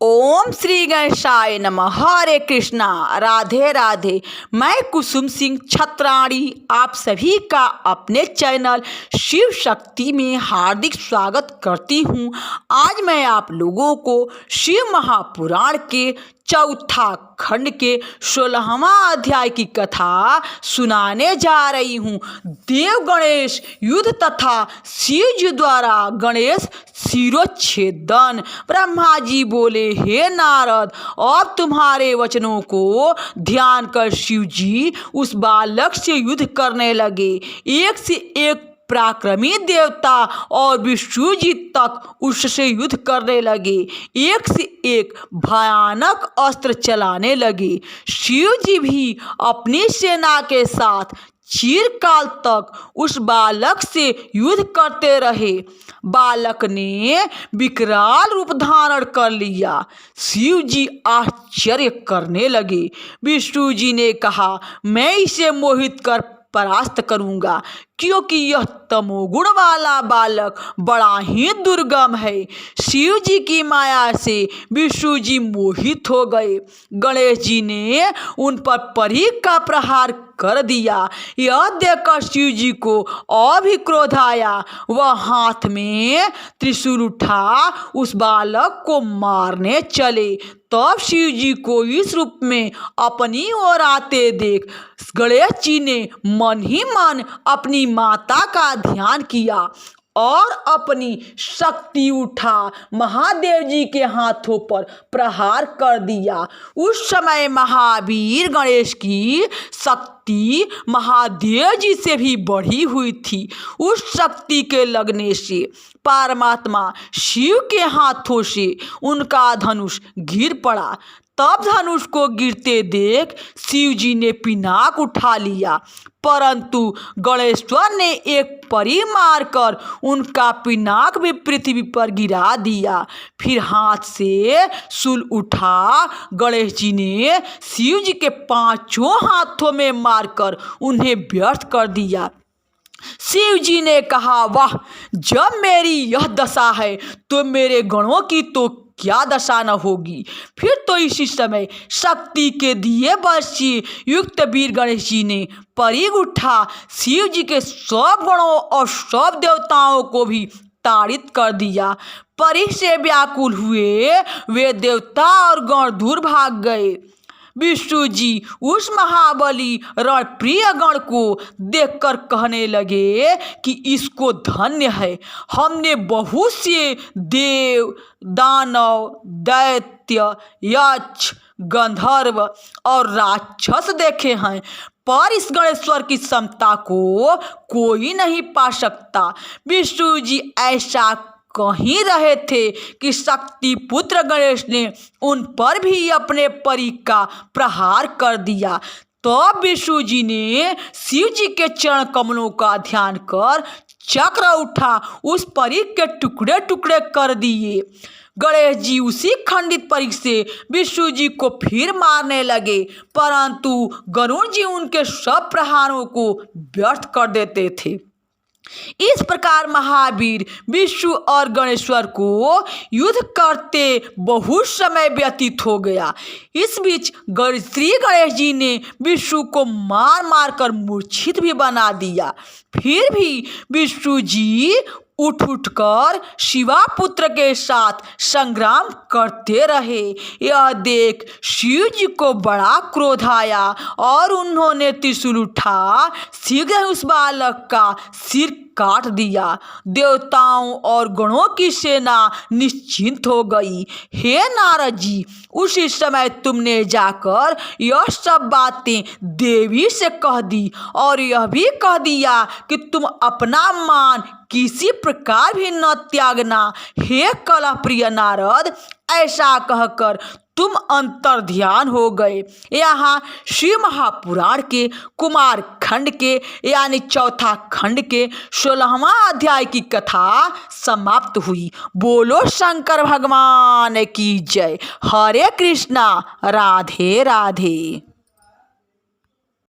ओम श्री गणेशाय नमः। हरे कृष्णा, राधे राधे। मैं कुसुम सिंह छत्राणी आप सभी का अपने चैनल शिव शक्ति में हार्दिक स्वागत करती हूँ। आज मैं आप लोगों को शिव महापुराण के चौथा खंड के 16वां अध्याय की कथा सुनाने जा रही हूँ। देव गणेश युद्ध तथा शिव जी द्वारा गणेश शिरोच्छेदन। ब्रह्मा जी बोले, हे नारद, अब तुम्हारे वचनों को ध्यान कर शिव जी उस बालक से युद्ध करने लगे। एक से एक पराक्रमी देवता और विष्णु जी तक उससे युद्ध करने लगे। एक से एक भयानक अस्त्र चलाने लगे। शिव जी भी अपनी सेना के साथ चिरकाल तक उस बालक से युद्ध करते रहे। बालक ने विकराल रूप धारण कर लिया। शिव जी आश्चर्य करने लगे। विष्णु जी ने कहा, मैं इसे मोहित कर परास्त करूंगा, क्योंकि यह तमोगुण वाला बालक बड़ा ही दुर्गम है। शिव जी की माया से विष्णु जी मोहित हो गए। गणेश जी ने उन पर परी का प्रहार कर दिया। यह देखकर शिव जी को और भी क्रोध आया। वह हाथ में त्रिशूल उठा उस बालक को मारने चले। तब शिव जी को इस रूप में अपनी ओर आते देख गणेश जी ने मन ही मन अपनी माता का ध्यान किया और अपनी शक्ति उठा महादेव जी के हाथों पर प्रहार कर दिया। उस समय महावीर गणेश की शक्ति महादेव जी से भी बढ़ी हुई थी। उस शक्ति के लगने से परमात्मा शिव के हाथों से उनका धनुष गिर पड़ा। तब धनुष को गिरते देख शिव जी ने पिनाक उठा लिया, परंतु गणेश्वर ने एक परी मारकर उनका पिनाक भी पृथ्वी पर गिरा दिया। फिर हाथ से शूल उठा गणेश जी ने शिव जी के पांचों हाथों में मारकर उन्हें व्यर्थ कर दिया। शिव जी ने कहा, वाह, जब मेरी यह दशा है तो मेरे गणों की तो क्या दशा न होगी। फिर तो इसी समय शक्ति के दिए बल से युक्त वीर गणेश जी ने परिग उठा शिव जी के सब गणों और सब देवताओं को भी ताड़ित कर दिया। परिग से व्याकुल हुए वे देवता और गण दूर भाग गए। विष्णु जी उस महाबली रणप्रिय गण को देखकर कहने लगे कि इसको धन्य है। हमने बहुत से देव, दानव, दैत्य, यक्ष, गंधर्व और राक्षस देखे हैं, पर इस गणेश्वर की क्षमता को कोई नहीं पा सकता। विष्णु जी ऐसा कहीं रहे थे कि शक्ति पुत्र गणेश ने उन पर भी अपने परी का प्रहार कर दिया। तब विष्णु जी ने शिव जी के चरण कमलों का ध्यान कर चक्र उठा उस परी के टुकड़े टुकड़े कर दिए। गणेश जी उसी खंडित परी से विष्णु जी को फिर मारने लगे, परंतु गरुड़ जी उनके सब प्रहारों को व्यर्थ कर देते थे। इस प्रकार महावीर विष्णु और गणेश्वर को युद्ध करते बहुत समय व्यतीत हो गया। इस बीच श्री गणेश जी ने विष्णु को मार मार कर मूर्छित भी बना दिया। फिर भी विष्णु जी उठ कर शिवा पुत्र के साथ संग्राम करते रहे। यह देख शिव जी को बड़ा क्रोध आया और उन्होंने त्रिशूल उठा शीघ्र उस बालक का सिर काट दिया। देवताओं और गणों की सेना निश्चिंत हो गई। हे नारद जी, उसी समय तुमने जाकर यह सब बातें देवी से कह दी और यह भी कह दिया कि तुम अपना मान किसी प्रकार भी न त्यागना। हे कलह प्रिय नारद, ऐसा कहकर तुम अंतर ध्यान हो गए। यहाँ शिव महापुराण के कुमार खंड के यानी चौथा खंड के 16वां अध्याय की कथा समाप्त हुई। बोलो शंकर भगवान की जय। हरे कृष्णा, राधे राधे।